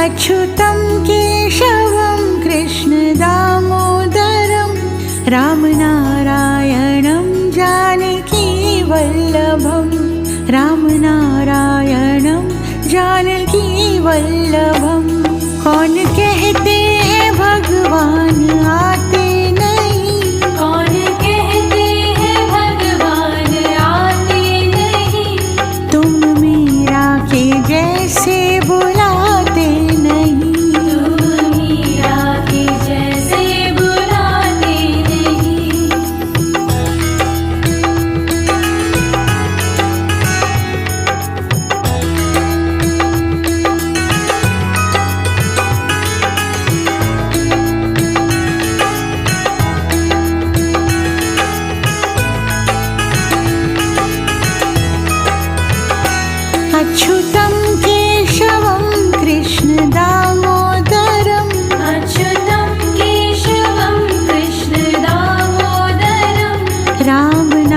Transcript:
अच्युतं केशवं कृष्णदामोदरं रामनारायणं जानकीवल्लभं रामनारायणं जानकीवल्लभं। कौन कहते हैं भगवान आते नहीं, कौन कहते हैं भगवान आते नहीं, तुम मीरा के जैसे बुलाते नहीं, तुम मीरा के जैसे बुलाते नहीं। अच्युतं केशवं कृष्णदामोदरं अच्युतं केशवं कृष्णदामोदरं रामनारायणं